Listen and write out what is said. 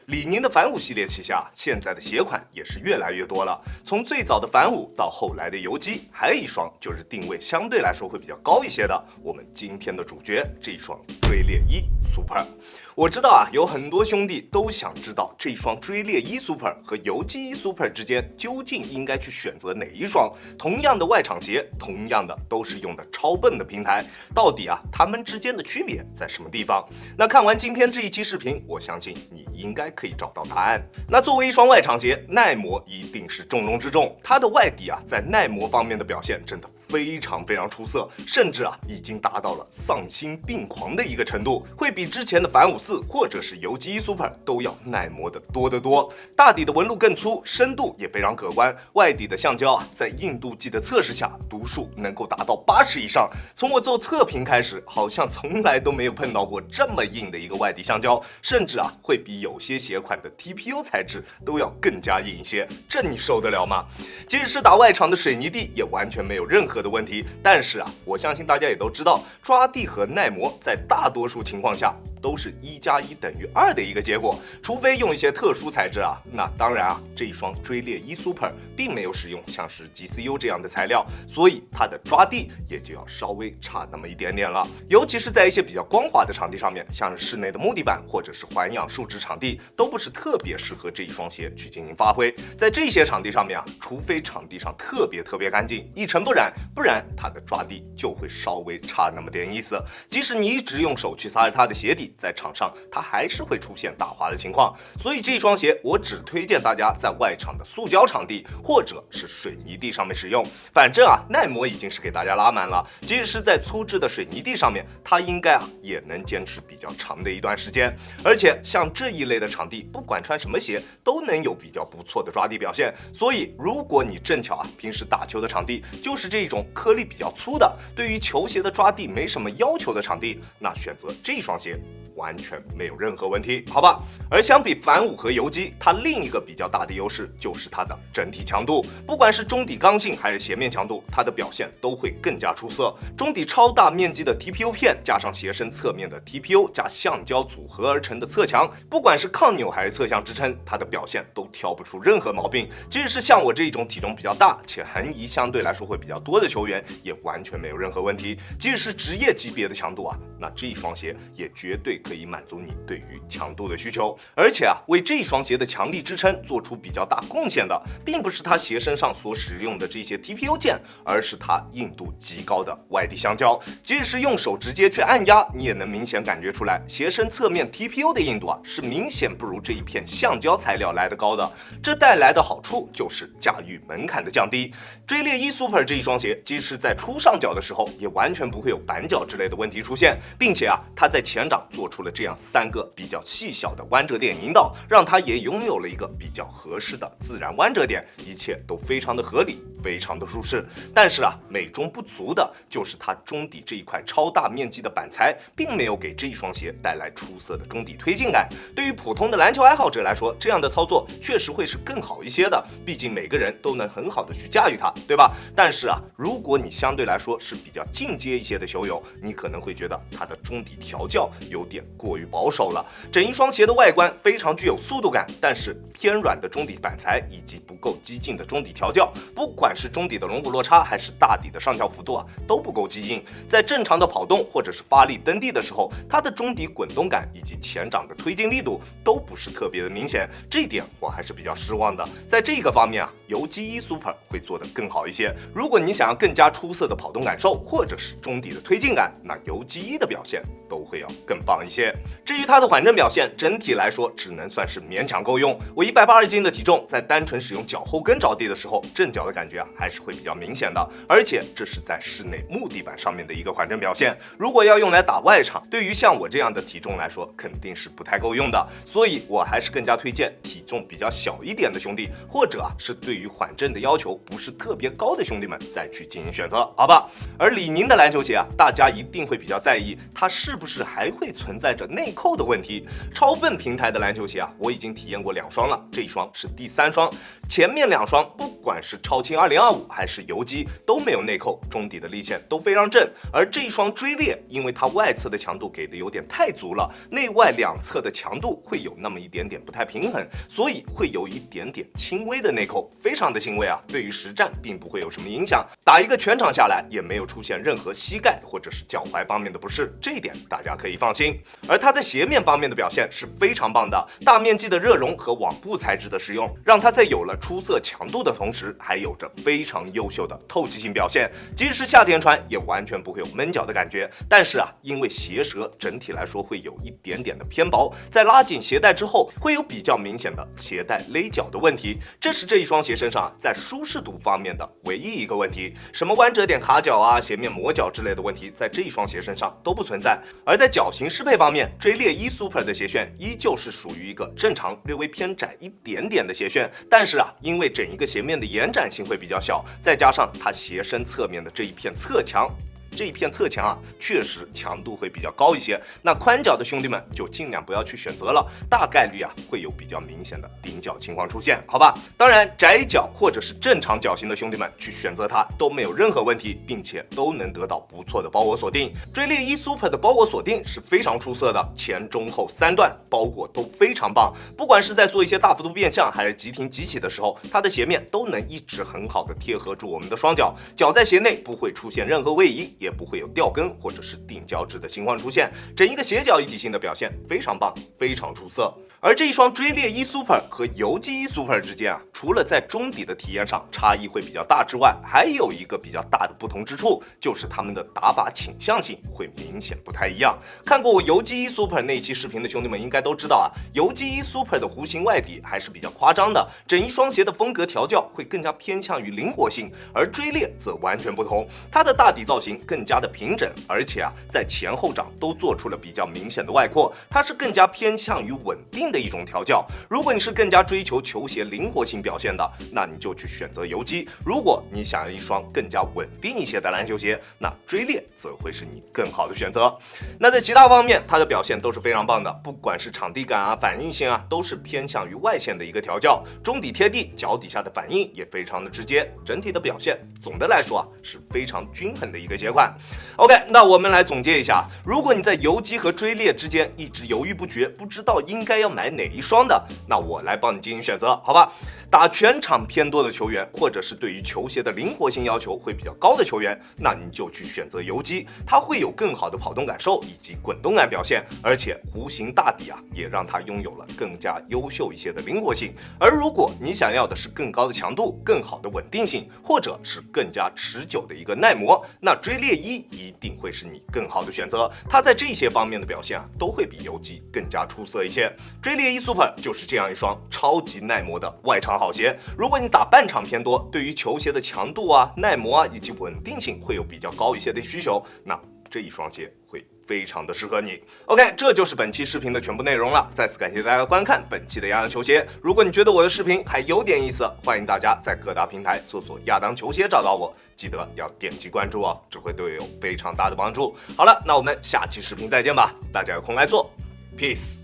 李宁的反五系列旗下，现在的鞋款也是越来越多了。从最早的反五到后来的游击，还有一双就是定位相对来说会比较高一些的。我们今天的主角这一双追猎一 Super。我知道啊，有很多兄弟都想知道这一双追猎一 Super 和游击一 Super 之间究竟应该去选择哪一双？同样的外场鞋，同样的都是用的超笨的平台，到底啊它们之间的区别在什么地方？那看完今天这一期视频，我相信你应该可以找到答案。那作为一双外场鞋，耐磨一定是重中之重。它的外底啊，在耐磨方面的表现真的非常出色，甚至啊已经达到了丧心病狂的一个程度，会比之前的反五4或者是游击一 Super 都要耐磨的多得多。大底的纹路更粗，深度也非常可观。外底的橡胶啊，在硬度计的测试下，读数能够达到80以上。从我做测评开始，好像从来都没有碰到过这么硬的一个外底橡胶，甚至啊会比有些鞋款的 TPU 材质都要更加硬一些，这你受得了吗？即使是打外场的水泥地也完全没有任何的问题。但是啊，我相信大家也都知道，抓地和耐磨在大多数情况下都是1+1等于2的一个结果，除非用一些特殊材质啊。那当然啊，这一双追猎一 Super 并没有使用像是 GCU 这样的材料，所以它的抓地也就要稍微差那么一点点了。尤其是在一些比较光滑的场地上面，像是室内的木地板或者是环氧树脂场地，都不是特别适合这一双鞋去进行发挥。在这些场地上面啊，除非场地上特别干净，一尘不染，不然它的抓地就会稍微差那么点意思。即使你一直用手去擦着它的鞋底，在场上它还是会出现打滑的情况。所以这双鞋我只推荐大家在外场的塑胶场地或者是水泥地上面使用。反正啊，耐磨已经是给大家拉满了，即使是在粗制的水泥地上面，它应该啊也能坚持比较长的一段时间。而且像这一类的场地，不管穿什么鞋都能有比较不错的抓地表现。所以如果你正巧啊平时打球的场地就是这种颗粒比较粗的，对于球鞋的抓地没什么要求的场地，那选择这双鞋完全没有任何问题，好吧？而相比反五和游击，它另一个比较大的优势就是它的整体强度，不管是中底刚性还是鞋面强度，它的表现都会更加出色。中底超大面积的 TPU 片加上鞋身侧面的 TPU 加橡胶组合而成的侧墙，不管是抗扭还是侧向支撑，它的表现都挑不出任何毛病。即使是像我这种体重比较大且横移相对来说会比较多的球员，也完全没有任何问题。即使是职业级别的强度啊，那这一双鞋也绝对可以满足你对于强度的需求。而且啊，为这一双鞋的强力支撑做出比较大贡献的，并不是它鞋身上所使用的这些 TPU 件，而是它硬度极高的外底橡胶。即使是用手直接去按压，你也能明显感觉出来，鞋身侧面 TPU 的硬度啊，是明显不如这一片橡胶材料来得高的。这带来的好处就是驾驭门槛的降低。追猎一 Super 这一双鞋，即使在初上脚的时候，也完全不会有板脚之类的问题出现，并且啊，它在前掌做出了这样3个比较细小的弯折点引导，让它也拥有了一个比较合适的自然弯折点，一切都非常的合理，非常的舒适。但是啊，美中不足的就是它中底这一块超大面积的板材，并没有给这一双鞋带来出色的中底推进感。对于普通的篮球爱好者来说，这样的操作确实会是更好一些的，毕竟每个人都能很好的去驾驭它，对吧？但是啊，如果你相对来说是比较进阶一些的球友，你可能会觉得它的中底调教有点过于保守了。整一双鞋的外观非常具有速度感，但是偏软的中底板材以及不够激进的中底调教，不管是中底的龙骨落差还是大底的上翘幅度啊，都不够激进。在正常的跑动或者是发力蹬地的时候，它的中底滚动感以及前掌的推进力度都不是特别的明显，这一点我还是比较失望的。在这个方面啊，游击一 Super 会做得更好一些。如果你想要更加出色的跑动感受，或者是中底的推进感，那游击一的表现都会要更棒一些。至于它的缓震表现，整体来说只能算是勉强够用。我180斤的体重，在单纯使用脚后跟着地的时候，震脚的感觉啊还是会比较明显的。而且这是在室内木地板上面的一个缓震表现，如果要用来打外场，对于像我这样的体重来说，肯定是不太够用的。所以我还是更加推荐体重比较小一点的兄弟，或者是对于缓震的要求不是特别高的兄弟们再去进行选择，好吧？而李宁的篮球鞋啊，大家一定会比较在意，它是不是还会存在着内扣的问题？超笨平台的篮球鞋啊，我已经体验过2双了，这一双是第3双。前面2双不管是超轻2.5 2025还是游击都没有内扣，中底的立线都非常正。而这一双锥裂，因为它外侧的强度给的有点太足了，内外两侧的强度会有那么一点点不太平衡，所以会有一点点轻微的内扣，非常的轻微啊，对于实战并不会有什么影响。打一个全场下来，也没有出现任何膝盖或者是脚踝方面的不适，这一点大家可以放心。而它在鞋面方面的表现是非常棒的，大面积的热熔和网布材质的使用，让它在有了出色强度的同时，还有着非常优秀的透气性表现，即使是夏天穿也完全不会有闷脚的感觉。但是啊，因为鞋舌整体来说会有一点点的偏薄，在拉紧鞋带之后，会有比较明显的鞋带勒脚的问题，这是这一双鞋身上在舒适度方面的唯一一个问题。什么弯折点卡脚啊、鞋面磨脚之类的问题，在这一双鞋身上都不存在。而在脚型适配方面，锥裂1 Super 的鞋楦依旧是属于一个正常略微偏窄一点点的鞋楦，但是啊，因为整一个鞋面的延展性会比较小，再加上它鞋身侧面的这一片侧墙啊，确实强度会比较高一些。那宽脚的兄弟们就尽量不要去选择了，大概率啊会有比较明显的顶脚情况出现，好吧？当然，窄脚或者是正常脚型的兄弟们去选择它都没有任何问题，并且都能得到不错的包裹锁定。锥裂1 Super 的包裹锁定是非常出色的，前中后3段包裹都非常棒，不管是在做一些大幅度变向还是急停急起的时候，它的鞋面都能一直很好的贴合住我们的双脚，脚在鞋内不会出现任何位移，也不会有掉跟或者是顶脚趾的情况出现，整一个鞋脚一体性的表现非常棒，非常出色。而这一双锥裂1 Super 和游击1 Super 之间啊，除了在中底的体验上差异会比较大之外，还有一个比较大的不同之处，就是他们的打法倾向性会明显不太一样。看过我游击1 Super 那一期视频的兄弟们应该都知道啊，游击1 Super 的弧形外底还是比较夸张的，整一双鞋的风格调教会更加偏向于灵活性，而锥裂则完全不同，它的大底造型更加的平整，而且啊，在前后掌都做出了比较明显的外扩，它是更加偏向于稳定的一种调教。如果你是更加追求球鞋灵活性表现的，那你就去选择游击；如果你想要一双更加稳定一些的篮球鞋，那锥裂则会是你更好的选择。那在其他方面，它的表现都是非常棒的，不管是场地感啊、反应性啊，都是偏向于外线的一个调教，中底贴地，脚底下的反应也非常的直接，整体的表现总的来说啊是非常均衡的一个鞋款。OK， 那我们来总结一下，如果你在游击和锥裂之间一直犹豫不决，不知道应该要买哪一双的，那我来帮你进行选择，好吧？打全场偏多的球员，或者是对于球鞋的灵活性要求会比较高的球员，那你就去选择游击，它会有更好的跑动感受以及滚动感表现，而且弧形大底啊，也让它拥有了更加优秀一些的灵活性。而如果你想要的是更高的强度、更好的稳定性，或者是更加持久的一个耐磨，那锥裂1一定会是你更好的选择。它在这些方面的表现啊，都会比游击更加出色一些。锥裂1 Super 就是这样一双超级耐磨的外场好鞋。如果你打半场偏多，对于球鞋的强度啊、耐磨啊以及稳定性会有比较高一些的需求，那这一双鞋会非常的适合你。OK， 这就是本期视频的全部内容了。再次感谢大家观看本期的亚当球鞋。如果你觉得我的视频还有点意思，欢迎大家在各大平台搜索亚当球鞋找到我，记得要点击关注哦，这会对我有非常大的帮助。好了，那我们下期视频再见吧，大家有空来做 ，Peace。